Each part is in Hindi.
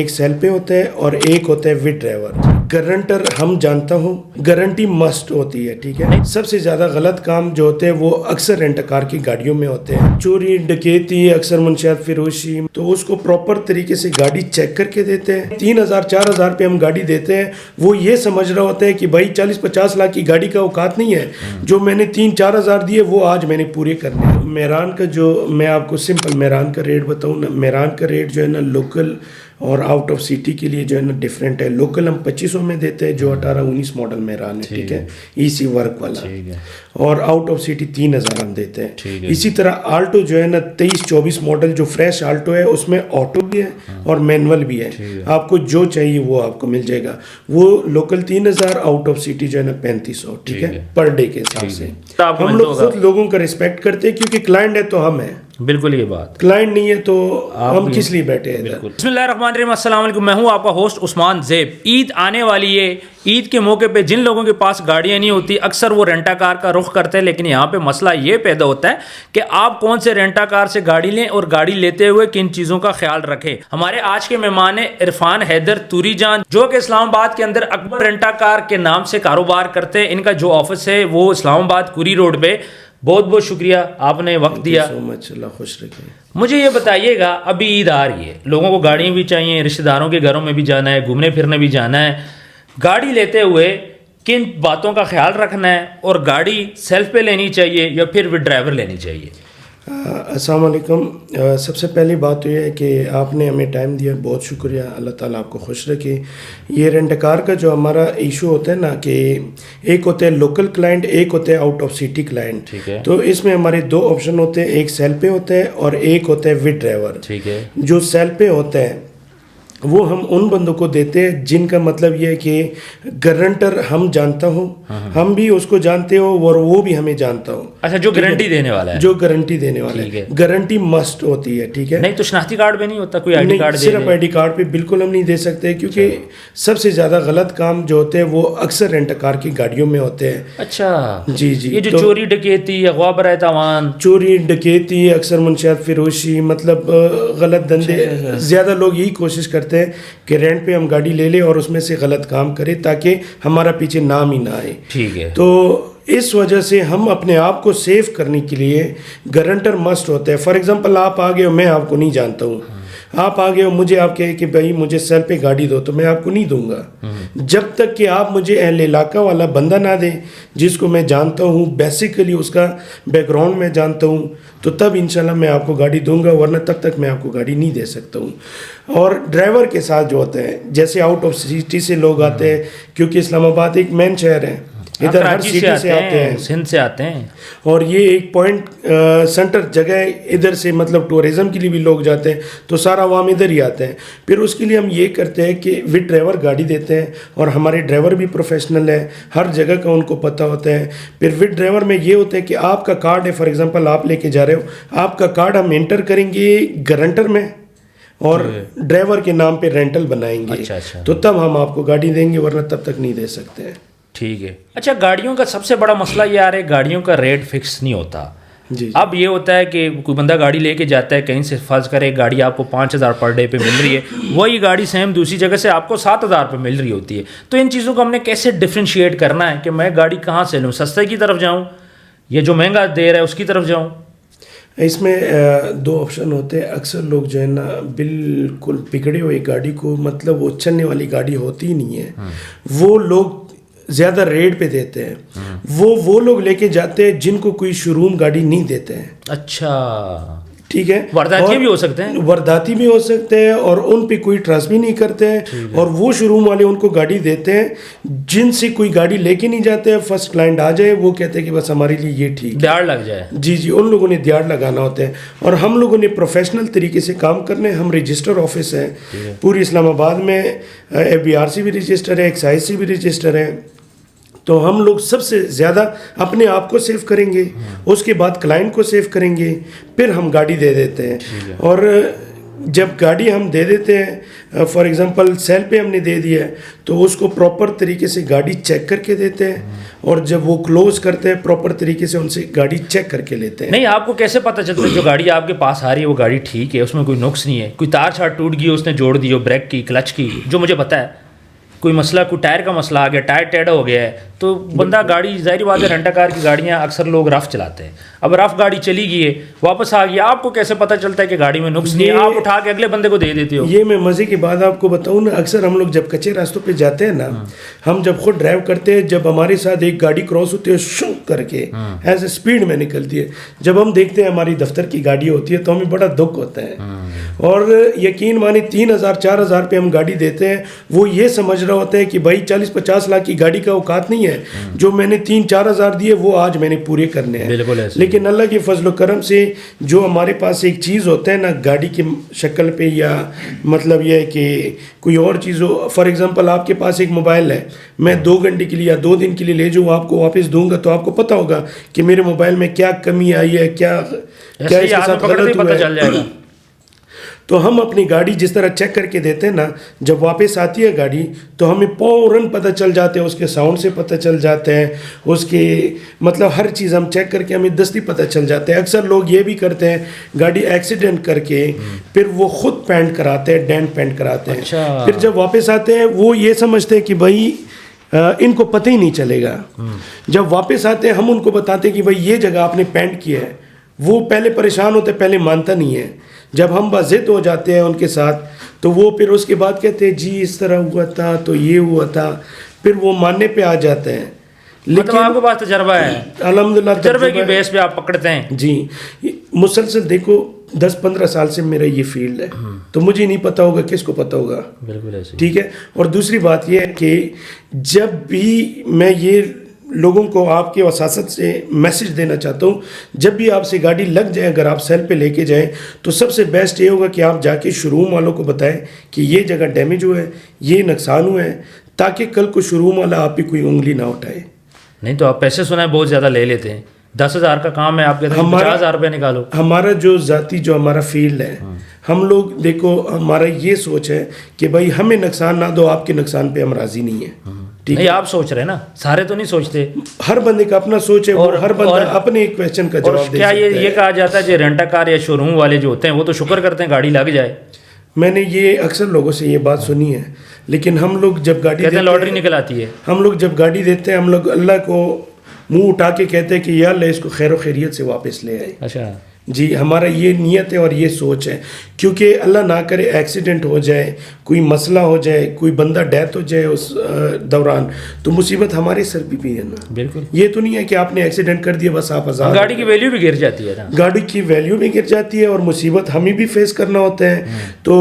एक सेल पे होता है और एक होता है विद ड्राइवर। गारंटर हम जानता हूँ, गारंटी मस्ट होती है, ठीक है। सबसे ज़्यादा गलत काम जो होते हैं वो अक्सर रेंट कार की गाड़ियों में होते हैं, चोरी डकैती, अक्सर मुंशियात फिरोशी। तो उसको प्रॉपर तरीके से गाड़ी चेक करके देते हैं। 3,000 4,000 पे हम गाड़ी देते हैं, वो ये समझ रहा होता है कि भाई 40-50 लाख की गाड़ी का औकात नहीं है, जो मैंने 3-4 हज़ार दिए वो आज मैंने पूरे करने हैं। मेरान का जो मैं आपको सिंपल मेरान का रेट बताऊँ ना, मेरान का रेट जो है ना लोकल और आउट ऑफ सिटी के लिए जो है ना डिफरेंट है। लोकल हम 2500 में देते हैं जो 18-19 मॉडल मेरान है, ठीक है, ईसी वर्क वाला, और आउट ऑफ सिटी 3,000 हम देते हैं। इसी तरह आल्टो जो है ना 23-24 मॉडल जो फ्रेश आल्टो है उसमें ऑटो भी है और मैनुअल भी है। आपको जो चाहिए वो आपको मिल जाएगा। वो लोकल 3,000, आउट ऑफ सिटी जो है ना 3500, ठीक है, पर डे के हिसाब से। हम लोग खुद लोगों का रिस्पेक्ट करते हैं क्योंकि क्लाइंट है तो हम है, बिल्कुल ये बात, क्लाइंट नहीं है तो हम किस लिए बैठे हैं। बिस्मिल्लाहिर्रहमानिर्रहीम, अस्सलाम वालेकुम। मैं हूं आपका होस्ट उस्मान ज़ेब। ईद आने वाली है। ईद के मौके पे जिन लोगों के पास गाड़ियां नहीं होती अक्सर वो रेंटा कार का रुख करते हैं, लेकिन यहाँ पे मसला ये पैदा होता है कि आप कौन से रेंटा कार से गाड़ी लें और गाड़ी लेते हुए किन चीज़ों का ख्याल रखें। हमारे आज के मेहमान है इरफान हैदर तूरी जान, जो कि इस्लामाबाद के अंदर अकबर रेंटा कार के नाम से कारोबार करते हैं। इनका जो ऑफिस है वो इस्लामाबाद कुरी रोड पे। बहुत बहुत शुक्रिया आपने वक्त दिया। सो मच, अल्लाह खुश रखे। मुझे ये बताइएगा, अभी ईद आ रही है, लोगों को गाड़ियाँ भी चाहिए, रिश्तेदारों के घरों में भी जाना है, घूमने फिरने भी जाना है। गाड़ी लेते हुए किन बातों का ख्याल रखना है और गाड़ी सेल्फ पे लेनी चाहिए या फिर विद ड्राइवर लेनी चाहिए? अस्सलाम वालेकुम। सबसे पहली बात तो ये है कि आपने हमें टाइम दिया, बहुत शुक्रिया, अल्लाह ताला आपको खुश रखे। ये रेंट कार का जो हमारा इशू होता है ना कि एक होता है लोकल क्लाइंट, एक होता है आउट ऑफ सिटी क्लाइंट, ठीक है। तो इसमें हमारे दो ऑप्शन होते हैं, एक सेल पे होता है और एक होता है विद ड्राइवर, ठीक है। जो सेल पे होता है वो हम उन बंदों को देते हैं जिनका मतलब ये है कि गारंटर हम जानता हूँ, हम भी उसको जानते हो और वो भी हमें जानता हो। अच्छा, जो गारंटी देने वाला है, जो गारंटी देने वाला है, गारंटी मस्ट होती है, ठीक है। नहीं तो शनाख्ती कार्ड पे नहीं होता, कोई आईडी कार्ड सिर्फ आईडी कार्ड पे बिल्कुल हम नहीं दे सकते, क्योंकि सबसे ज्यादा गलत काम जो होते हैं वो अक्सर रेंट कार की गाड़ियों में होते हैं। अच्छा जी जी, ये जो चोरी डकैती, अगवा बराए तावान, चोरी डकैती, अक्सर मुंशियात फिरोशी, मतलब गलत धंधे, ज्यादा लोग यही कोशिश करते हैं कि रेंट पे हम गाड़ी ले ले और उसमें से गलत काम करें ताकि हमारा पीछे नाम ही ना आए, ठीक है। तो इस वजह से हम अपने आप को सेव करने के लिए गारंटर मस्ट होता है। फॉर एग्जांपल आप आ गए हो, मैं आपको नहीं जानता हूँ, आप आ गए हो, मुझे आप कहे कि भाई मुझे सेल पे गाड़ी दो, तो मैं आपको नहीं दूंगा जब तक कि आप मुझे अहले इलाका वाला बंदा ना दे जिसको मैं जानता हूँ, बेसिकली उसका बैकग्राउंड मैं जानता हूँ, तो तब इंशाल्लाह मैं आपको गाड़ी दूंगा, वरना तब तक मैं आपको गाड़ी नहीं दे सकता हूँ। और ड्राइवर के साथ जो होता है, जैसे आउट ऑफ सिटी से लोग आते हैं, क्योंकि इस्लामाबाद एक मेन शहर है, इधर हर सिटी से आते हैं, सिंध से आते हैं, और ये एक पॉइंट सेंटर जगह है, इधर से मतलब टूरिज्म के लिए भी लोग जाते हैं, तो सारा आवाम इधर ही आते हैं। फिर उसके लिए हम ये करते हैं कि विद ड्राइवर गाड़ी देते हैं, और हमारे ड्राइवर भी प्रोफेशनल है, हर जगह का उनको पता होता है। फिर विद ड्राइवर में ये होता है कि आपका कार्ड है, फॉर एग्जाम्पल आप लेके जा रहे हो, आपका कार्ड हम एंटर करेंगे गारंटर में और ड्राइवर के नाम पे रेंटल बनाएंगे। अच्छा। तो तब हम आपको गाड़ी देंगे, वरना तब तक नहीं दे सकते हैं। ठीक है। अच्छा, गाड़ियों का सबसे बड़ा मसला ये आ रहा है, गाड़ियों का रेट फिक्स नहीं होता। जी। अब ये होता है कि कोई बंदा गाड़ी लेके जाता है कहीं से, फर्ज करे गाड़ी आपको 5,000 पर डे पे मिल रही है, वही गाड़ी सेम दूसरी जगह से आपको 7,000 पे मिल रही होती है। तो इन चीज़ों को हमने कैसे डिफ्रेंशिएट करना है कि मैं गाड़ी कहाँ से लूँ, सस्ते की तरफ जाऊँ या जो महंगा दे रहा है उसकी तरफ जाऊँ? इसमें दो ऑप्शन होते हैं। अक्सर लोग जो है ना बिल्कुल बिगड़े हुए गाड़ी को, मतलब वो चलने वाली गाड़ी होती ही नहीं है, वो लोग ज़्यादा रेट पे देते हैं। वो लोग लेके जाते हैं जिनको कोई शोरूम गाड़ी नहीं देते हैं। अच्छा, ठीक है। वारदाती भी हो सकते हैं, वारदाती भी हो सकते हैं, और उन पे कोई ट्रस्ट भी नहीं करते हैं, और वो शोरूम वाले उनको गाड़ी देते हैं जिनसे कोई गाड़ी लेके नहीं जाते हैं। फर्स्ट क्लाइंट आ जाए, वो कहते हैं कि बस हमारे लिए ये ठीक है, दिहाड़ लग जाए। जी जी, उन लोगों ने दिहाड़ लगाना होता है, और हम लोगों ने प्रोफेशनल तरीके से काम करने। हम रजिस्टर ऑफिस है पूरी इस्लामाबाद में, FBRC भी रजिस्टर है, एक्साइज से भी रजिस्टर है। तो हम लोग सबसे ज़्यादा अपने आप को सेव करेंगे, उसके बाद क्लाइंट को सेव करेंगे, फिर हम गाड़ी दे देते हैं। और जब गाड़ी हम दे देते हैं, फॉर एग्जांपल सेल पे हमने दे दिया है, तो उसको प्रॉपर तरीके से गाड़ी चेक करके देते हैं, और जब वो क्लोज करते हैं प्रॉपर तरीके से उनसे गाड़ी चेक करके लेते हैं। नहीं, आपको कैसे पता चलता है जो गाड़ी आपके पास आ रही है वो गाड़ी ठीक है, उसमें कोई नुक्स नहीं है, कोई तार छार टूट गई उसने जोड़ दी हो, ब्रेक की, क्लच की, जो मुझे पता है, कोई मसला, कोई टायर का मसला आ गया, टायर टेढ़ा हो गया है, तो बंदा गाड़ी, जाहिर बात है रेंटा कार की गाड़ियाँ अक्सर लोग रफ चलाते हैं, अब रफ गाड़ी चली गई है, वापस आ गई, आपको कैसे पता चलता है कि गाड़ी में नुक्स नहीं है? आप उठा के अगले बंदे को दे देते हो। ये मैं मज़े की बात आपको बताऊं ना, अक्सर हम लोग जब कच्चे रास्तों पे जाते हैं ना, हम जब खुद ड्राइव करते हैं, जब हमारे साथ एक गाड़ी क्रॉस होती है शू करके ऐसे स्पीड में निकलती है, जब हम देखते हैं हमारी दफ्तर की गाड़ी होती है तो हमें बड़ा दुख होता है। और यकीन माने 3,000 4,000 पे हम गाड़ी देते हैं, वो ये समझ रहा होता है कि भाई 40-50 लाख की गाड़ी का औकात नहीं है, जो मैंने 3-4 हज़ार दिए वो आज मैंने पूरे करने हैं। बिल्कुल ऐसे। लेकिन अल्लाह के फजल करम से जो हमारे पास एक चीज़ होता है ना गाड़ी की शक्ल पे, या मतलब यह है कि कोई और चीज़ हो, फॉर एग्जांपल आपके पास एक मोबाइल है, मैं 2 घंटे के लिए या 2 दिन के लिए ले जाऊँ, आपको वापस दूंगा, तो आपको पता होगा कि मेरे मोबाइल में क्या कमी आई है, क्या इसके साथ गलत हुआ चल है। जाएगा। तो हम अपनी गाड़ी जिस तरह चेक करके देते हैं ना, जब वापस आती है गाड़ी तो हमें फ़ौरन पता चल जाते हैं, उसके साउंड से पता चल जाते हैं, उसके मतलब हर चीज़ हम चेक करके हमें दस्ती पता चल जाते हैं। अक्सर लोग ये भी करते हैं, गाड़ी एक्सीडेंट करके फिर वो खुद पेंट कराते हैं, डेंट पेंट कराते हैं। अच्छा। फिर जब वापस आते हैं वो ये समझते हैं कि भाई इनको पता ही नहीं चलेगा। जब वापस आते हैं हम उनको बताते हैं कि भाई ये जगह आपने पेंट किया है, वो पहले परेशान होते, पहले मानता नहीं है। जब हम बाज़िद हो जाते हैं उनके साथ, तो वो फिर उसके बाद कहते हैं जी इस तरह हुआ था, तो ये हुआ था, फिर वो मानने पे आ जाते हैं। लेकिन आपके पास तजर्बा है, अल्हम्दुलिल्लाह तजर्बे की बेस पे आप पकड़ते हैं। जी, मुसलसल देखो 10-15 साल से मेरा ये फील्ड है, तो मुझे नहीं पता होगा, किसको पता होगा? बिल्कुल ऐसे। ठीक है। और दूसरी बात यह है कि जब भी मैं ये लोगों को आपके वसासत से मैसेज देना चाहता हूँ, जब भी आपसे गाड़ी लग जाए, अगर आप सेल पे लेके जाएं, तो सबसे बेस्ट ये होगा कि आप जाके शोरूम वालों को बताएं कि ये जगह डैमेज हुआ है, ये नुकसान हुआ है, ताकि कल को शोरूम वाला आप ही कोई उंगली ना उठाए। नहीं तो आप पैसे सुना है बहुत ज़्यादा ले लेते हैं, 10,000 का काम है, आप कहते हैं 50,000 रुपये निकालो। हमारा जो ज़ाती जो हमारा फील्ड है, हम लोग देखो हमारा ये सोच है कि भाई हमें नुकसान ना दो, आपके नुकसान पे हम राज़ी नहीं है। नहीं, आप सोच रहे हैं ना, सारे तो नहीं सोचते, हर बंदे का अपना सोच है, और हर बंदा अपने एक क्वेश्चन का जवाब दे सकता है। क्या ये कहा जाता है जो रेंटा कार या शोरूम वाले जो होते हैं वो तो शुक्र करते हैं गाड़ी लग जाए? मैंने ये अक्सर लोगों से ये बात सुनी है, लेकिन हम लोग जब गाड़ी कहते हैं लॉटरी निकल आती है। हम लोग जब गाड़ी देते हैं, हम लोग अल्लाह को मुंह उठा के कहते हैं कि या अल्लाह इसको खैर खैरियत से वापस ले आए। अच्छा जी, हमारा ये नियत है और ये सोच है, क्योंकि अल्लाह ना करे एक्सीडेंट हो जाए, कोई मसला हो जाए, कोई बंदा डेथ हो जाए उस दौरान, तो मुसीबत हमारे सर भी है ना। बिल्कुल, ये तो नहीं है कि आपने एक्सीडेंट कर दिया बस आप आजाद। गाड़ी की वैल्यू भी गिर जाती है ना, गाड़ी की वैल्यू भी गिर जाती है और मुसीबत हमें भी फेस करना होता है। तो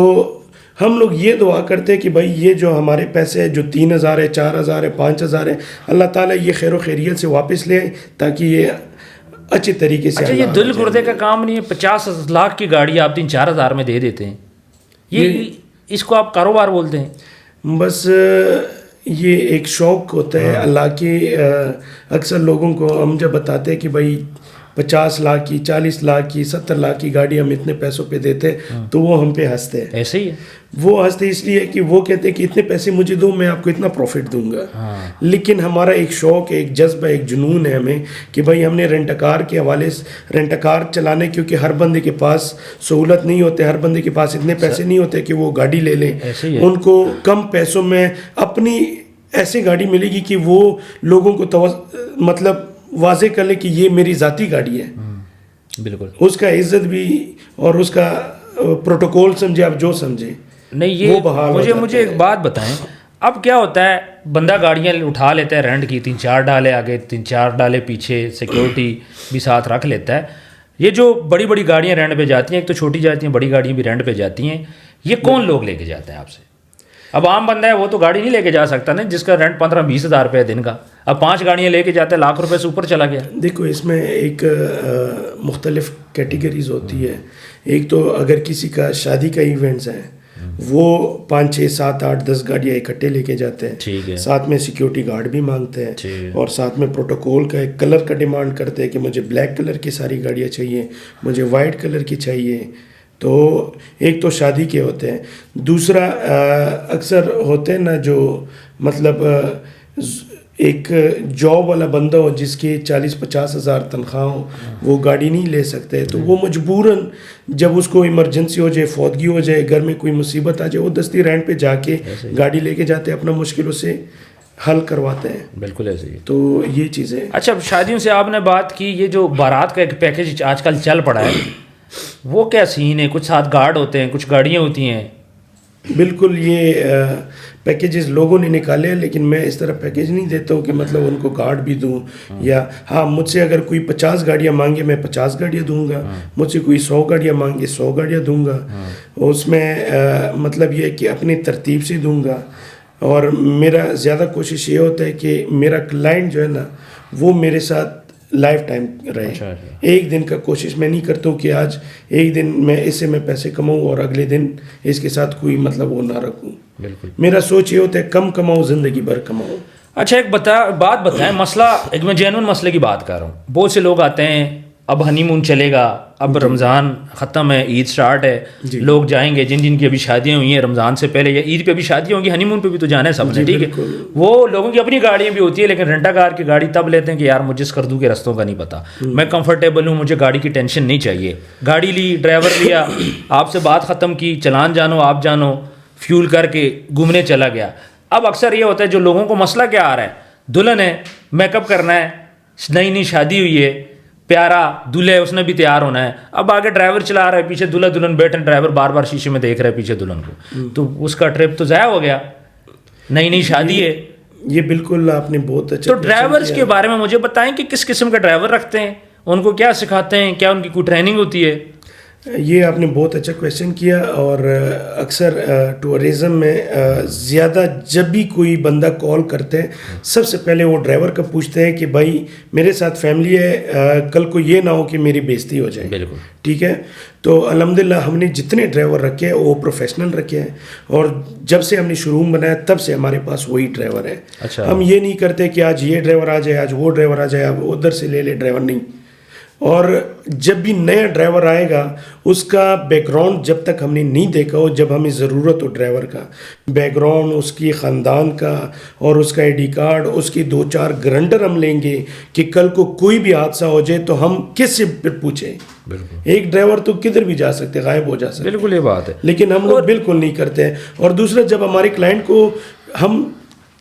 हम लोग ये दुआ करते हैं कि भाई ये जो हमारे पैसे हैं, जो 3,000 है, 4,000 है, 5,000 है, अल्लाह ताला ये खैर खैरियत से वापस ले आए, ताकि ये अच्छे तरीके से। अच्छा, ये दिल गुर्दे का काम नहीं है? 50 लाख की गाड़ी आप 3-4 हज़ार में दे देते हैं, ये इसको आप कारोबार बोलते हैं? बस ये एक शौक़ होता है अल्लाह के। अक्सर लोगों को हम जब बताते हैं कि भाई 50 लाख की, 40 लाख की, 70 लाख की गाड़ी हम इतने पैसों पे देते हैं, तो वो हम पे हंसते हैं। ऐसे ही है, वो हंसते इसलिए कि वो कहते हैं कि इतने पैसे मुझे दो, मैं आपको इतना प्रॉफिट दूंगा। लेकिन हमारा एक शौक़ है, एक जज्बा, एक जुनून है हमें कि भाई हमने रेंट कार के हवाले से रेंट कार चलाने, क्योंकि हर बंदे के पास सहूलत नहीं होते, हर बंदे के पास इतने पैसे नहीं होते कि वो गाड़ी ले लें। उनको कम पैसों में अपनी ऐसी गाड़ी मिलेगी कि वो लोगों को मतलब वाजे कर ले कि ये मेरी ज़ाती गाड़ी है। बिल्कुल, उसका इज्जत भी और उसका प्रोटोकॉल समझे, आप जो समझे। नहीं, ये मुझे एक बात बताएं, अब क्या होता है, बंदा गाड़ियाँ उठा लेता है रेंट की, 3-4 डाले आगे, 3-4 डाले पीछे, सिक्योरिटी भी साथ रख लेता है। ये जो बड़ी बड़ी गाड़ियाँ रेंट पे जाती हैं, एक तो छोटी जाती हैं, बड़ी गाड़ियाँ भी रेंट पे जाती हैं, ये कौन लोग लेके जाते हैं आपसे? अब आम बंदा है वो तो गाड़ी नहीं लेके जा सकता ना, जिसका रेंट 15-20 हज़ार रुपये दिन का। अब 5 गाड़ियाँ लेके जाते हैं, लाख रुपए से ऊपर चला गया। देखो इसमें एक मुख्तलिफ कैटेगरीज होती है। एक तो अगर किसी का शादी का इवेंट्स है, वो 5, 6, 7, 8, 10 गाड़ियाँ इकट्ठे लेके जाते हैं। ठीक है। साथ में सिक्योरिटी गार्ड भी मांगते हैं, और साथ में प्रोटोकॉल का एक कलर का डिमांड करते हैं कि मुझे ब्लैक कलर की सारी गाड़ियाँ चाहिए, मुझे वाइट कलर की चाहिए, तो एक तो शादी के होते हैं, दूसरा अक्सर होते हैं ना जो मतलब एक जॉब वाला बंदा हो जिसकी 40-50 हज़ार तनख्वाह हो, वो गाड़ी नहीं ले सकते, तो वो मजबूरन जब उसको इमरजेंसी हो जाए, फौतगी हो जाए, घर में कोई मुसीबत आ जाए, वो दस्ती रेंट पे जाके गाड़ी लेके जाते हैं, अपना मुश्किलों से हल करवाते हैं। बिल्कुल ऐसे ही। तो ये चीज़ें। अच्छा, अब शादियों से आपने बात की, ये जो बारात का एक पैकेज आजकल चल पड़ा है, वो क्या सीन है? कुछ साथ गार्ड होते हैं, कुछ गाड़ियाँ होती हैं। बिल्कुल, ये पैकेजेस लोगों ने निकाले हैं, लेकिन मैं इस तरह पैकेज नहीं देता हूँ कि मतलब उनको गार्ड भी दूँ, या हाँ, मुझसे अगर कोई 50 गाड़ियाँ मांगे मैं 50 गाड़ियाँ दूंगा, मुझसे कोई 100 गाड़ियाँ मांगे 100 गाड़ियाँ दूंगा। उसमें मतलब ये है कि अपनी तरतीब से दूंगा, और मेरा ज़्यादा कोशिश ये होता है कि मेरा क्लाइंट जो है ना वो मेरे साथ लाइफ टाइम रहे। अच्छा। एक दिन का कोशिश मैं नहीं करता हूँ कि आज एक दिन मैं इससे मैं पैसे कमाऊँ और अगले दिन इसके साथ कोई मतलब वो ना रखूँ। बिल्कुल, मेरा सोच ये होता है कम कमाऊँ, ज़िंदगी भर कमाऊँ। अच्छा, एक बात बताएं, मसला एक मैं जेन्युइन मसले की बात कर रहा हूँ। बहुत से लोग आते हैं, अब हनीमून चलेगा, अब रमज़ान ख़त्म है, ईद स्टार्ट है, लोग जाएंगे, जिन जिनकी अभी शादियाँ हुई हैं रमज़ान से पहले या ईद पे भी शादियाँ होंगी, हनीमून पे भी तो जाना है सबने, ठीक है। वो लोगों की अपनी गाड़ियाँ भी होती है, लेकिन रेंटा कार की गाड़ी तब लेते हैं कि यार मुझे स्कर्दू के रस्तों का नहीं पता, मैं कंफर्टेबल हूँ, मुझे गाड़ी की टेंशन नहीं चाहिए। गाड़ी ली, ड्राइवर लिया, आपसे बात ख़त्म की, चलान जानो आप जानो, फ्यूल करके घूमने चला गया। अब अक्सर ये होता है, जो लोगों को मसला क्या आ रहा है, दुल्हन है, मेकअप करना है, नई नई शादी हुई है, प्यारा दूल्हे है, उसने भी तैयार होना है, अब आगे ड्राइवर चला रहा है, पीछे दूल्हा दुल्हन बैठे, ड्राइवर बार बार शीशे में देख रहा है पीछे दुल्हन को, तो उसका ट्रिप तो ज़ाया हो गया, नई नई शादी है। ये बिल्कुल आपने बहुत अच्छा। तो ड्राइवर्स के बारे में मुझे बताएं कि किस किस्म का ड्राइवर रखते हैं, उनको क्या सिखाते हैं, क्या उनकी कोई ट्रेनिंग होती है? ये आपने बहुत अच्छा क्वेश्चन किया। और अक्सर टूरिज़म में ज़्यादा जब भी कोई बंदा कॉल करते हैं, सबसे पहले वो ड्राइवर का पूछते हैं कि भाई मेरे साथ फैमिली है, कल को ये ना हो कि मेरी बेइज्जती हो जाए। बिल्कुल, ठीक है। तो अल्हम्दुलिल्लाह हमने जितने ड्राइवर रखे हैं वो प्रोफेशनल रखे हैं, और जब से हमने शोरूम बनाया तब से हमारे पास वही ड्राइवर है। अच्छा। हम ये नहीं करते कि आज ये ड्राइवर आ जाए, आज वो ड्राइवर आ जाए, अब उधर से ले ले ड्राइवर, नहीं। और जब भी नया ड्राइवर आएगा उसका बैकग्राउंड जब तक हमने नहीं देखा हो, जब हमें ज़रूरत हो ड्राइवर का बैकग्राउंड, उसकी ख़ानदान का और उसका आईडी कार्ड, उसकी 2-4 गारंटर हम लेंगे कि कल को कोई भी हादसा हो जाए तो हम किससे पूछें। बिल्कुल, एक ड्राइवर तो किधर भी जा सकते, गायब हो जा सकते। बिल्कुल ये बात है, लेकिन हम लोग बिल्कुल नहीं करते हैं। और दूसरा, जब हमारे क्लाइंट को हम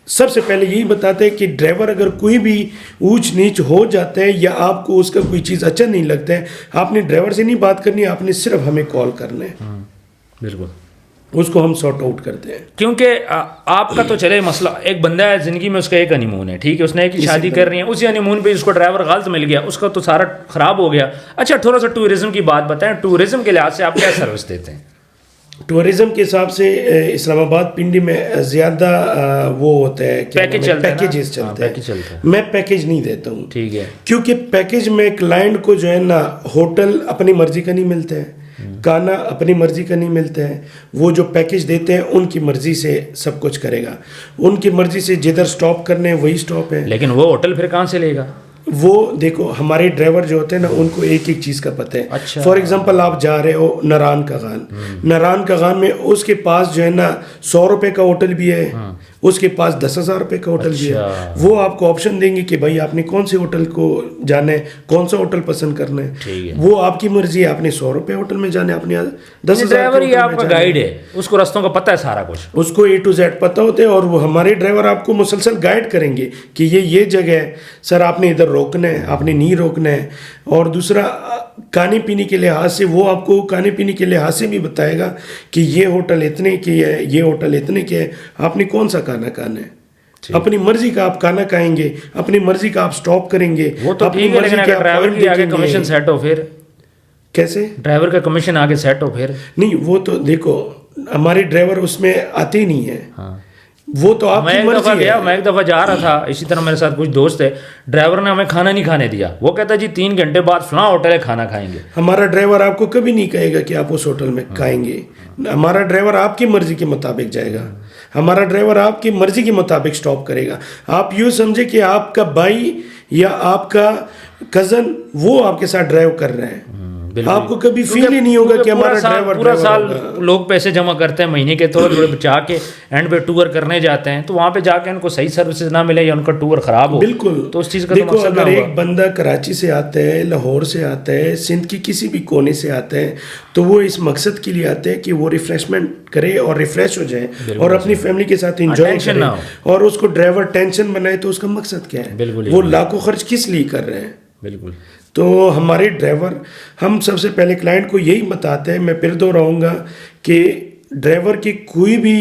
सबसे पहले यही बताते हैं कि ड्राइवर अगर कोई भी ऊंच नीच हो जाता है या आपको उसका कोई चीज़ अच्छा नहीं लगता है, आपने ड्राइवर से नहीं बात करनी, आपने सिर्फ हमें कॉल करना है। बिल्कुल, उसको हम सॉर्ट आउट करते हैं। क्योंकि आपका तो चले मसला, एक बंदा है ज़िंदगी में, उसका एक हनीमून है, ठीक है, उसने एक ही शादी कर रही है, उसी हनीमून पे उसको ड्राइवर गलत मिल गया, उसका तो सारा ख़राब हो गया। अच्छा, थोड़ा सा टूरिज़्म की बात बताएं, टूरिज़्म के लिहाज से आप क्या सर्विस देते हैं? टूरिज़्म के हिसाब से इस्लामाबाद पिंडी में ज़्यादा वो होता है, पैकेजेस चलते हैं। मैं पैकेज नहीं देता हूँ, ठीक है, क्योंकि पैकेज में क्लाइंट को जो है ना, होटल अपनी मर्जी का नहीं मिलता है, खाना अपनी मर्जी का नहीं मिलता है। वो जो पैकेज देते हैं उनकी मर्जी से सब कुछ करेगा, उनकी मर्जी से जिधर स्टॉप करने हैं वही स्टॉप है। लेकिन वो होटल फिर कहाँ से लेगा? वो देखो, हमारे ड्राइवर जो होते हैं ना उनको एक एक चीज़ का पता है। अच्छा। फॉर एग्जांपल आप जा रहे हो नारायण का गान में, उसके पास जो है ना 100 रुपये का होटल भी है, उसके पास 10,000 रुपये का होटल भी है। वो आपको ऑप्शन देंगे कि भाई आपने कौन से होटल को जाना है, कौन सा होटल पसंद करना है, वो आपकी मर्जी है। आपने 100 रुपये होटल में जाना है, अपने 10,000 ड्राइवर ही आपका गाइड है, उसको रास्तों का पता है सारा कुछ, उसको A to Z पता होते हैं। और वो हमारे ड्राइवर आपको मुसलसल गाइड करेंगे कि ये जगह है सर, आपने इधर रोकना है, आपने नहीं रोकना है। और दूसरा, खाने पीने के लिहाज से वो आपको खाने पीने के लिहाज से भी बताएगा कि ये होटल इतने की है, ये होटल इतने के है, आपने कौन सा खाना खाना है। अपनी मर्जी का आप खाना खाएंगे, अपनी मर्जी का आप स्टॉप करेंगे, वो तो ठीक है, लेकिन अगर ड्राइवर की आगे कमीशन सेट हो फिर कैसे? ड्राइवर का कमीशन आगे सेट हो फिर नहीं, वो तो देखो हमारे ड्राइवर उसमें आते ही नहीं है। हाँ, वो तो आपकी मर्जी है। मैं एक दफ़ा जा रहा था, इसी तरह मेरे साथ कुछ दोस्त है, ड्राइवर ने हमें खाना नहीं खाने दिया, वो कहता जी 3 घंटे बाद फलां होटल है, खाना खाएंगे। हमारा ड्राइवर आपको कभी नहीं कहेगा कि आप उस होटल में खाएंगे। हमारा ड्राइवर आपकी मर्जी के मुताबिक जाएगा, हमारा ड्राइवर आपकी मर्जी के मुताबिक स्टॉप करेगा। आप यूँ समझे कि आपका भाई या आपका कज़न वो आपके साथ ड्राइव कर रहे हैं, बिल्कुल। आपको कभी फील ही नहीं होगा कि हमारा ड्राइवर पूरा साल होगा। लोग पैसे जमा करते हैं महीने के, थोड़े थोड़े बचा के एंड पे टूर करने जाते हैं, तो वहाँ पे जाके उनको सही सर्विसेज ना मिले या उनका टूर खराब हो, बिल्कुल। तो उस चीज़ का तो देखो, मकसद ना अगर होगा। एक बंदा कराची से आता है, लाहौर से आता है, सिंध की किसी भी कोने से आता है, तो वो इस मकसद के लिए आते हैं कि वो रिफ्रेशमेंट करे और रिफ्रेश हो जाए और अपनी फैमिली के साथ एंजॉय टेंशन करे, ना हो। और उसको ड्राइवर टेंशन बनाए, तो उसका मकसद क्या है? बिल्कुल, वो लाखों खर्च किस लिए कर रहे हैं? बिल्कुल। तो हमारे ड्राइवर, हम सबसे पहले क्लाइंट को यही बताते हैं, मैं फिर दोहराऊंगा कि ड्राइवर की कोई भी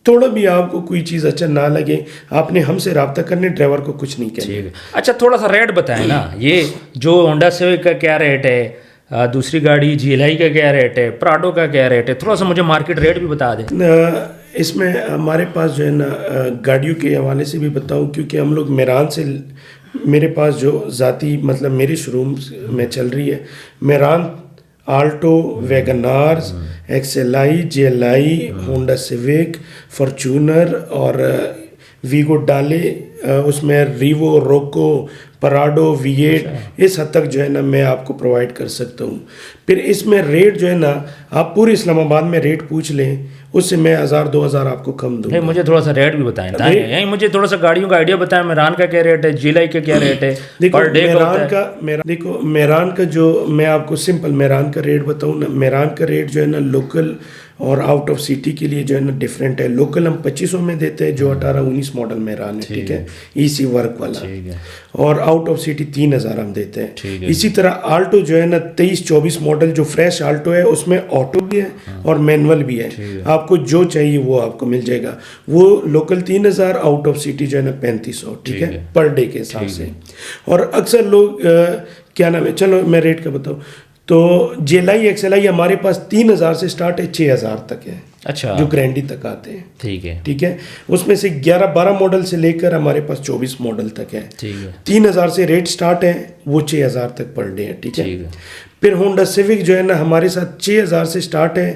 थोड़ा भी आपको कोई चीज़ अच्छा ना लगे, आपने हमसे रब्ता करने, ड्राइवर को कुछ नहीं कहना। ठीक है। अच्छा, थोड़ा सा रेट बताएं ना, ये जो होंडा सिविक का क्या रेट है, दूसरी गाड़ी GLI का क्या रेट है, प्राडो का क्या रेट है, थोड़ा सा मुझे मार्केट रेट भी बता दें। इसमें हमारे पास जो है ना, गाड़ियों के हवाले से भी बताऊं, क्योंकि हम लोग मेरान से, मेरे पास जो ज़ाती मतलब मेरे शोरूम में चल रही है, Mehran Alto, WagonRs, XLI, GLI, Honda Civic, Fortuner और वीगो डाले, उसमें रीवो, रोको, पराडो, V8, इस हद तक जो है ना मैं आपको प्रोवाइड कर सकता हूँ। फिर इसमें रेट जो है ना, आप पूरे इस्लामाबाद में रेट पूछ लें, उससे मैं 1000-2000 आपको कम दूँगा। नहीं, मुझे थोड़ा सा रेट भी बताएं, यही मुझे थोड़ा सा गाड़ियों का आइडिया बताएं। मेरान का क्या रेट है, GLI का क्या रेट है, देखो पर डे का होता है? देखो मेरान का जो, मैं आपको सिंपल मेरान का रेट बताऊँ ना, मेरान का रेट जो है ना लोकल और आउट ऑफ सिटी के लिए जो है ना डिफरेंट है। लोकल हम 2500 में देते हैं, जो 18-19 मॉडल मेरान है, ठीक है, EC वर्क वाला, और आउट ऑफ सिटी 3000 हम देते हैं। इसी तरह आल्टो जो है ना 23-24 मॉडल, जो फ्रेश आल्टो है, उसमें ऑटो भी है और मैनुअल भी है। आपको जो चाहिए वो आपको मिल जाएगा। वो लोकल 3000, आउट ऑफ सिटी जो है ना 3500, ठीक है, पर डे के हिसाब से। और अक्सर लोग क्या नाम है, चलो मैं रेट का बताऊँ, तो GLI, XLI हमारे पास 3000 से स्टार्ट है, 6000 तक है। अच्छा, जो ग्रैंडी तक आते हैं, ठीक है, ठीक है। उसमें से 11-12 मॉडल से लेकर हमारे पास 24 मॉडल तक है, ठीक है। 3000 से रेट स्टार्ट है, वो 6000 तक पर डे है, ठीक है। फिर होंडा सिविक जो है ना हमारे साथ 6000 से स्टार्ट है,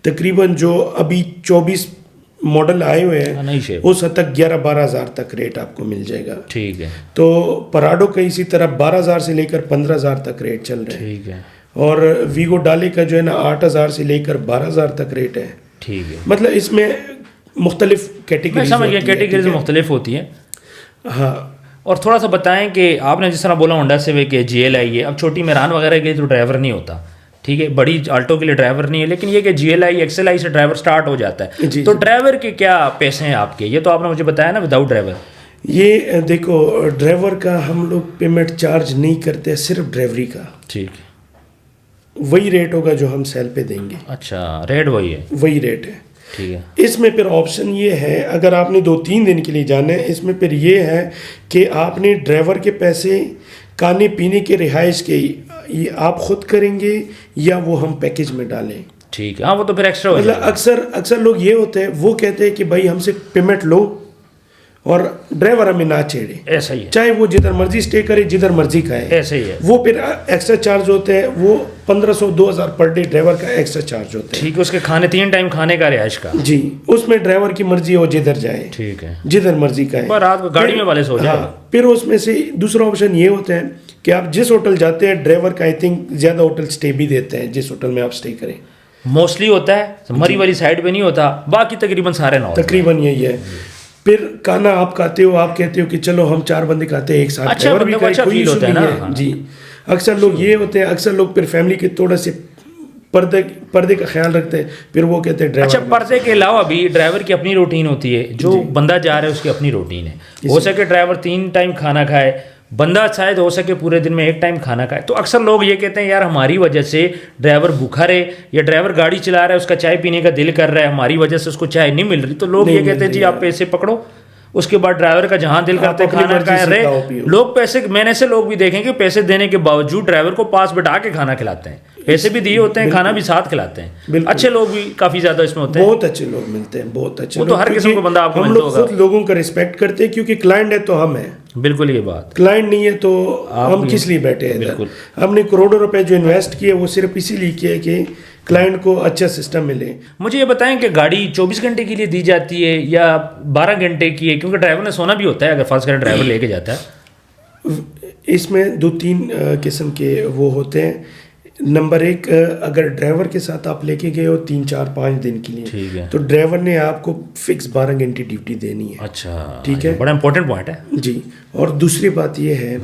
तकरीबन जो अभी 24 मॉडल आए हुए हैं उस हद तक 11-12 हज़ार तक रेट आपको मिल जाएगा, ठीक है। तो पराडो का इसी तरह 12,000 से लेकर 15,000 तक रेट चल रहे हैं, ठीक है। और वीगो डाले का जो है ना 8,000 से लेकर 12,000 तक रेट है, ठीक है। मतलब इसमें मुख्तलिफ कैटेगरी, समझ गया, कैटेगरीज मुख्तलिफ होती हैं। हाँ, और थोड़ा सा बताएं कि आपने जिस तरह बोला होंडा सिविक है, GLI है, अब छोटी मेरान वगैरह के लिए तो ड्राइवर नहीं होता, ठीक है, बड़ी आल्टो के लिए ड्राइवर नहीं है, लेकिन ये कि GLI, XLI से ड्राइवर स्टार्ट हो जाता है, तो ड्राइवर के क्या पैसे हैं आपके? ये तो आपने मुझे बताया ना विदाउट ड्राइवर। ये देखो, ड्राइवर का हम लोग पेमेंट चार्ज नहीं करते, सिर्फ ड्राइवरी का, ठीक है, वही रेट होगा जो हम सेल पे देंगे। अच्छा, रेट वही है? वही रेट है, ठीक है। इसमें फिर ऑप्शन ये है, अगर आपने 2-3 दिन के लिए जाना है, इसमें फिर ये है कि आपने ड्राइवर के पैसे, खाने पीने के, रिहाइश के, ये आप खुद करेंगे या वो हम पैकेज में डालें? ठीक है, हाँ, वो तो फिर एक्स्ट्रा हो मतलब जाएगा। अक्सर लोग ये होते हैं, वो कहते हैं कि भाई हमसे पेमेंट लो और ड्राइवर हमें ना छेड़े, ऐसा ही है, चाहे वो जिधर मर्जी स्टे करे, जिधर मर्जी खाए, ऐसे ही है। वो फिर एक्स्ट्रा चार्ज होते हैं, वो 1500-2000 पर डे ड्राइवर का एक्स्ट्रा चार्ज होता है, ठीक है। उसके खाने 3 टाइम खाने का, रिहाइश का, जी, उसमें ड्राइवर की मर्जी हो, जिधर जाए, ठीक है, जिधर मर्जी खाए, पर रात को गाड़ी में वाले सो जाए। हाँ, फिर उसमें से दूसरा ऑप्शन ये होता है कि आप जिस होटल जाते हैं, ड्राइवर का आई थिंक ज़्यादा होटल स्टे भी देते हैं, जिस होटल में आप स्टे करें, मोस्टली होता है, मरी वाली साइड पे नहीं होता, बाकी तकरीबन सारे ना, तकरीबन यही है। फिर खाना आप खाते हो, आप कहते हो कि चलो हम 4 बंदे खाते हैं एक साथ, अच्छा, ड्राइवर भी खाए, अच्छा कोई फील इशू होता है नहीं ना, है, जी। अक्सर लोग ये होते हैं, अक्सर लोग फिर फैमिली के थोड़ा से पर्दे का ख्याल रखते हैं, फिर वो कहते हैं ड्राइवर। अच्छा, पर्दे के अलावा भी ड्राइवर की अपनी रूटीन होती है, जो बंदा जा रहा है उसकी अपनी रूटीन है, हो सके ड्राइवर 3 टाइम खाना खाए, बंदा शायद हो सके पूरे दिन में 1 टाइम खाना खाए, तो अक्सर लोग ये कहते हैं यार हमारी वजह से ड्राइवर भूखा रहे, या ड्राइवर गाड़ी चला रहा है, उसका चाय पीने का दिल कर रहा है, हमारी वजह से उसको चाय नहीं मिल रही, तो लोग ये कहते हैं जी आप पैसे पकड़ो, उसके बाद ड्राइवर का जहां दिल करते खाना खाए रहे। लोग पैसे, मैंने ऐसे लोग भी देखें कि पैसे देने के बावजूद ड्राइवर को पास बैठा के खाना खिलाते हैं, पैसे भी दिए होते हैं, खाना भी साथ खिलाते हैं। अच्छे लोग भी काफी ज्यादा इसमें होते हैं, बहुत अच्छे लोग मिलते हैं, बहुत अच्छे। वो तो हर किस्म का बंदा आपको हम लोग खुद लोगों का रिस्पेक्ट करते हैं, क्योंकि क्लाइंट है तो हम हैं, बिल्कुल ये बात, क्लाइंट नहीं है तो हम किस लिए बैठे हैं इधर? हमने करोड़ों रुपए जो इन्वेस्ट किए वो सिर्फ इसीलिए किए कि क्लाइंट को अच्छा सिस्टम मिले। मुझे ये बताएं कि गाड़ी 24 घंटे के लिए दी जाती है या 12 घंटे की है, क्योंकि ड्राइवर ने सोना भी होता है अगर फर्स्ट ड्राइवर लेके जाता है। इसमें 2-3 किस्म के वो होते हैं। नंबर एक, अगर ड्राइवर के साथ आप लेके गए हो 3-4-5 दिन के लिए, ठीक है। तो ड्राइवर ने आपको फिक्स 12 घंटे ड्यूटी देनी है। अच्छा, ठीक ये है, बड़ा इंपॉर्टेंट पॉइंट है। जी। और दूसरी बात ये है,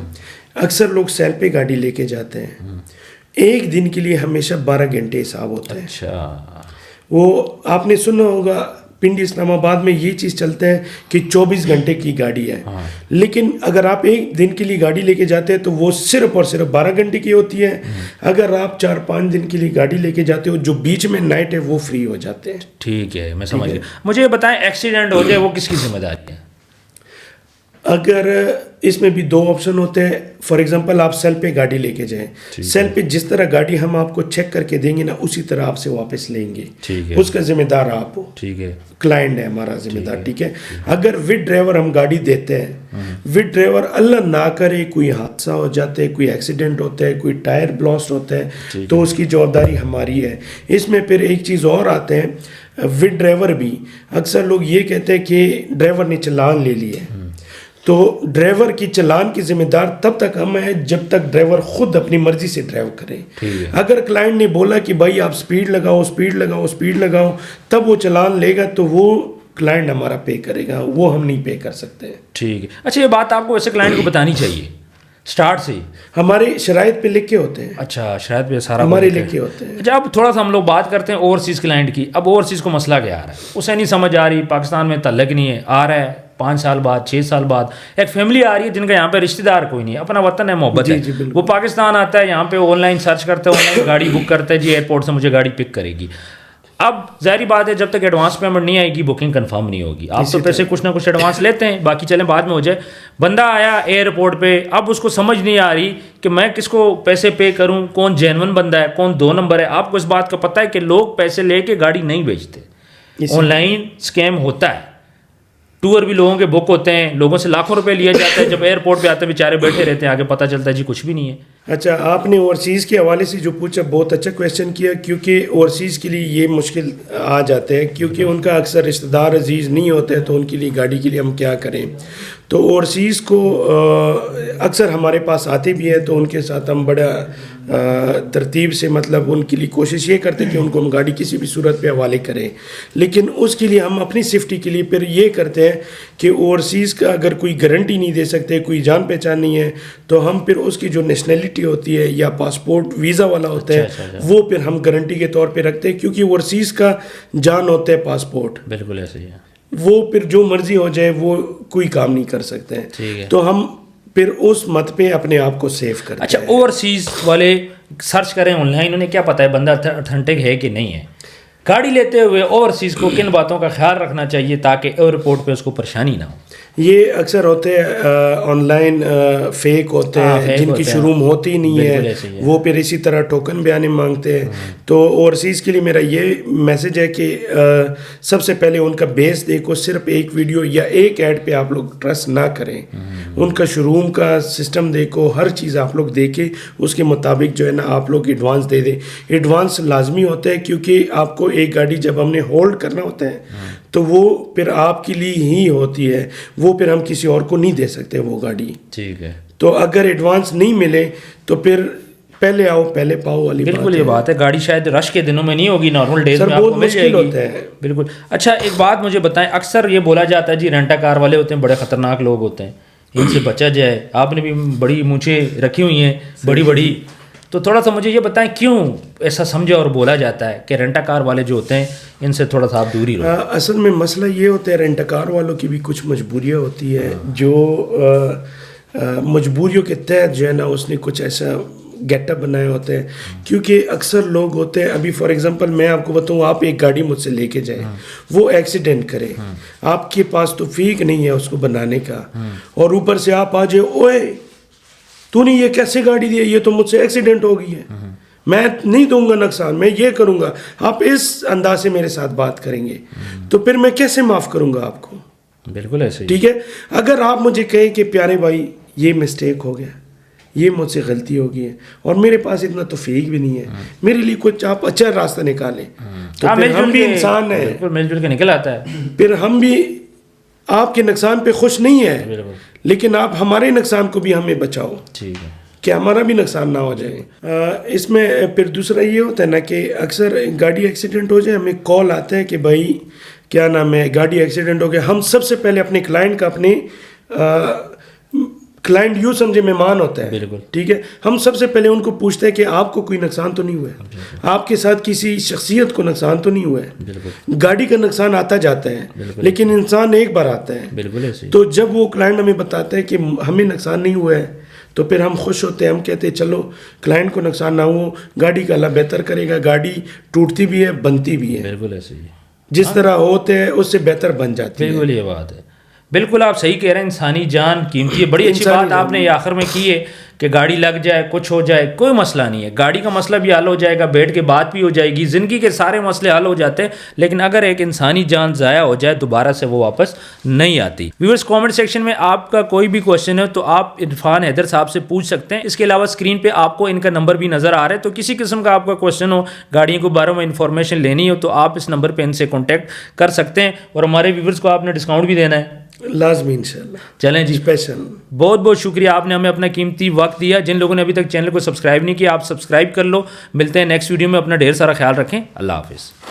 अक्सर लोग सेल पे गाड़ी लेके जाते हैं, एक दिन के लिए हमेशा 12 घंटे हिसाब होता है। अच्छा, वो आपने सुना होगा पिंडी इस्लामाबाद में ये चीज़ चलता है कि 24 घंटे की गाड़ी है, लेकिन अगर आप एक दिन के लिए गाड़ी लेके जाते हैं तो वो सिर्फ और सिर्फ 12 घंटे की होती है। अगर आप 4-5 दिन के लिए गाड़ी लेके जाते हो, जो बीच में नाइट है वो फ्री हो जाते हैं। ठीक है, मैं समझ गया। मुझे ये बताएं, एक्सीडेंट हो जाए वो किसकी जिम्मेदारी है? अगर इसमें भी 2 ऑप्शन होते हैं। फॉर एग्जांपल आप सेल पे गाड़ी लेके जाएं, सेल पे जिस तरह गाड़ी हम आपको चेक करके देंगे ना, उसी तरह आपसे वापस लेंगे। ठीक है, उसका जिम्मेदार आप हो। ठीक है, क्लाइंट है हमारा जिम्मेदार। ठीक है, अगर विद ड्राइवर हम गाड़ी देते हैं, विद ड्राइवर अल्लाह ना करे कोई हादसा हो जाता है, कोई एक्सीडेंट होता है, कोई टायर ब्लास्ट होता है, तो उसकी जवाबदारी हमारी है। इसमें फिर एक चीज़ और आते हैं, विद ड्राइवर भी अक्सर लोग ये कहते हैं कि ड्राइवर ने चालान ले लिया है, तो ड्राइवर की चालान की जिम्मेदार तब तक हम हैं जब तक ड्राइवर खुद अपनी मर्जी से ड्राइव करे। अगर क्लाइंट ने बोला कि भाई आप स्पीड लगाओ, स्पीड लगाओ, स्पीड लगाओ, तब वो चालान लेगा, तो वो क्लाइंट हमारा पे करेगा, वो हम नहीं पे कर सकते। ठीक है। अच्छा, ये बात आपको वैसे क्लाइंट को बतानी चाहिए स्टार्ट से ही? हमारे शराइत पे लिखे होते हैं। अच्छा, शायद भी सारा हमारे लिखे होते हैं। अच्छा, अब थोड़ा सा हम लोग बात करते हैं ओवरसीज़ क्लाइंट की। अब ओवरसीज़ को मसला क्या आ रहा है, उसे नहीं समझ आ रही, पाकिस्तान में तल्लक नहीं है, आ रहा है 5 साल बाद, 6 साल बाद, एक फैमिली आ रही है जिनका यहाँ पे रिश्तेदार कोई नहीं है, अपना वतन है, मोहब्बत है, वो पाकिस्तान आता है, यहाँ पे ऑनलाइन सर्च करते हैं, ऑनलाइन गाड़ी बुक करते हैं, जी एयरपोर्ट से मुझे गाड़ी पिक करेगी। अब जाहिर बात है, जब तक एडवांस पेमेंट नहीं आएगी बुकिंग कंफर्म नहीं होगी। आप तो पैसे कुछ ना कुछ एडवांस लेते हैं, बाकी चलें बाद में हो जाए। बंदा आया एयरपोर्ट पे, अब उसको समझ नहीं आ रही कि मैं किसको पैसे पे करूं, कौन जेन्युइन बंदा है, कौन 2 नंबर है। आपको इस बात का पता है कि लोग पैसे लेके गाड़ी नहीं बेचते, ऑनलाइन स्कैम होता है। टूर भी लोगों के बुक होते हैं, लोगों से लाखों रुपए लिया जाता है, जब एयरपोर्ट पे आते हैं बेचारे बैठे रहते हैं, आगे पता चलता है जी कुछ भी नहीं है। अच्छा, आपने ओवरसीज़ के हवाले से जो पूछा, बहुत अच्छा क्वेश्चन किया, क्योंकि ओवरसीज़ के लिए ये मुश्किल आ जाते हैं, क्योंकि उनका अक्सर रिश्तेदार अजीज़ नहीं होते हैं, तो उनके लिए गाड़ी के लिए हम क्या करें। तो ओवरसीज़ को अक्सर हमारे पास आते भी हैं, तो उनके साथ हम बड़ा तरतीब से, मतलब उनके लिए कोशिश ये करते हैं कि उनको हम गाड़ी किसी भी सूरत पे हवाले करें। लेकिन उसके लिए हम अपनी सेफ्टी के लिए फिर ये करते हैं कि ओवरसीज़ का अगर कोई गारंटी नहीं दे सकते, कोई जान पहचान नहीं है, तो हम फिर उसकी जो नेशनलिटी होती है या पासपोर्ट वीज़ा वाला होता है, वो फिर हम गारंटी के तौर पे रखते हैं, क्योंकि ओवरसीज़ का जान होता है पासपोर्ट। बिल्कुल ऐसे ही है, वो फिर जो मर्जी हो जाए वो कोई काम नहीं कर सकते हैं। तो हम फिर उस मत पे अपने आप को सेव करते हैं। अच्छा, ओवरसीज़ वाले सर्च करें ऑनलाइन, उन्हें क्या पता है बंदा ऑथेंटिक है कि नहीं है? गाड़ी लेते हुए ओवरसीज़ को किन बातों का ख्याल रखना चाहिए ताकि एयरपोर्ट पे उसको परेशानी ना हो? ये अक्सर होते हैं ऑनलाइन फेक होते हैं, जिनकी शुरू होती ही नहीं है, वो फिर इसी तरह टोकन बयाने मांगते हैं। तो ओवरसीज़ के लिए मेरा ये मैसेज है कि सबसे पहले उनका बेस देखो, सिर्फ एक वीडियो या एक ऐड पे आप लोग ट्रस्ट ना करें। उनका शोरूम का सिस्टम देखो, हर चीज़ आप लोग देखें, उसके मुताबिक जो है ना आप लोग एडवांस दे दें। एडवांस लाजमी होता है, क्योंकि आपको एक गाड़ी जब हमने होल्ड करना होता है तो वो फिर आपके लिए ही होती है, वो फिर हम किसी और को नहीं दे सकते वो गाड़ी। ठीक है, तो अगर एडवांस नहीं मिले तो फिर पहले आओ पहले पाओ वाली बिल्कुल ये बात है। गाड़ी शायद रश के दिनों में नहीं होगी, नॉर्मल डेज में आपको मिल जाएगी। होता है बिल्कुल। अच्छा, एक बात मुझे बताएं, अक्सर ये बोला जाता है जी रेंटा कार वाले होते हैं बड़े ख़तरनाक लोग होते हैं, इनसे बचा जाए। आपने भी बड़ी मूंछें रखी हुई हैं बड़ी बड़ी, तो थोड़ा सा मुझे ये बताएं क्यों ऐसा समझा और बोला जाता है कि रेंटा कार वाले जो होते हैं इनसे थोड़ा सा आप दूरी रहो? असल में मसला ये होता है, रेंटा कार वालों की भी कुछ मजबूरियाँ होती है, जो मजबूरियों के तहत जो है ना उसने कुछ ऐसा गेटअप बनाए होते हैं। क्योंकि अक्सर लोग होते हैं, अभी फॉर एग्जांपल मैं आपको बताऊँ, आप एक गाड़ी मुझसे लेके जाए, वो एक्सीडेंट करे, आपके पास तो फीक नहीं है उसको बनाने का, और ऊपर से आप आ जाए, ओए तूने ये कैसे गाड़ी दी है, ये तो मुझसे एक्सीडेंट हो गई है, मैं नहीं दूंगा नुकसान, मैं ये करूंगा, आप इस अंदाज से मेरे साथ बात करेंगे तो फिर मैं कैसे माफ़ करूंगा आपको? बिल्कुल ऐसे ही। ठीक है, अगर आप मुझे कहें कि प्यारे भाई ये मिस्टेक हो गया, ये मुझसे गलती हो गई है, और मेरे पास इतना तो फेक भी नहीं है, मेरे लिए कुछ आप अच्छा रास्ता निकालें, तो फिर हम भी इंसान हैं, मिलजुल के निकल आता है। फिर हम भी आपके नुकसान पे खुश नहीं है, लेकिन आप हमारे नुकसान को भी हमें बचाओ। ठीक है, कि हमारा भी नुकसान ना हो जाए। इसमें फिर दूसरा ये होता है ना कि अक्सर गाड़ी एक्सीडेंट हो जाए, हमें कॉल आता है कि भाई क्या नाम है, गाड़ी एक्सीडेंट हो गया। हम सबसे पहले अपने क्लाइंट का क्लाइंट यूँ समझे मेहमान होता है, बिल्कुल। ठीक है। हम सबसे पहले उनको पूछते हैं कि आपको कोई नुकसान तो नहीं हुआ है, आपके साथ किसी शख्सियत को नुकसान तो नहीं हुआ है। गाड़ी का नुकसान आता जाता है, लेकिन इंसान एक बार आता है। बिल्कुल ऐसे ही। तो जब वो क्लाइंट हमें बताता है कि हमें नुकसान नहीं हुआ है, तो फिर हम खुश होते हैं। हम कहते हैं चलो क्लाइंट को नुकसान ना हो, गाड़ी का अल्लाह बेहतर करेगा। गाड़ी टूटती भी है, बनती भी है, बिल्कुल ऐसे ही। जिस तरह होते हैं उससे बेहतर बन जाती है। बिल्कुल ये बात है, बिल्कुल आप सही कह रहे हैं। इंसानी जान कीमती है। बड़ी अच्छी इंसानी बात आपने ये आखिर में की है कि गाड़ी लग जाए, कुछ हो जाए, कोई मसला नहीं है। गाड़ी का मसला भी हल हो जाएगा, बैठ के बात भी हो जाएगी, ज़िंदगी के सारे मसले हल हो जाते हैं। लेकिन अगर एक इंसानी जान ज़ाया हो जाए, दोबारा से वो वापस नहीं आती। व्यूअर्स, कमेंट सेक्शन में आपका कोई भी क्वेश्चन है तो आप इरफान हैदर साहब से पूछ सकते हैं। इसके अलावा स्क्रीन पे आपको इनका नंबर भी नज़र आ रहा है, तो किसी किस्म का आपका क्वेश्चन हो, गाड़ियों के बारे में इंफॉर्मेशन लेनी हो, तो आप इस नंबर पर इनसे कॉन्टैक्ट कर सकते हैं। और हमारे व्यूअर्स को आपने डिस्काउंट भी देना है, लाजमी इंशाल्लाह। चलें जी, स्पेशल बहुत बहुत शुक्रिया, आपने हमें अपना कीमती वक्त दिया। जिन लोगों ने अभी तक चैनल को सब्सक्राइब नहीं किया, आप सब्सक्राइब कर लो। मिलते हैं नेक्स्ट वीडियो में। अपना ढेर सारा ख्याल रखें। अल्लाह हाफिज़।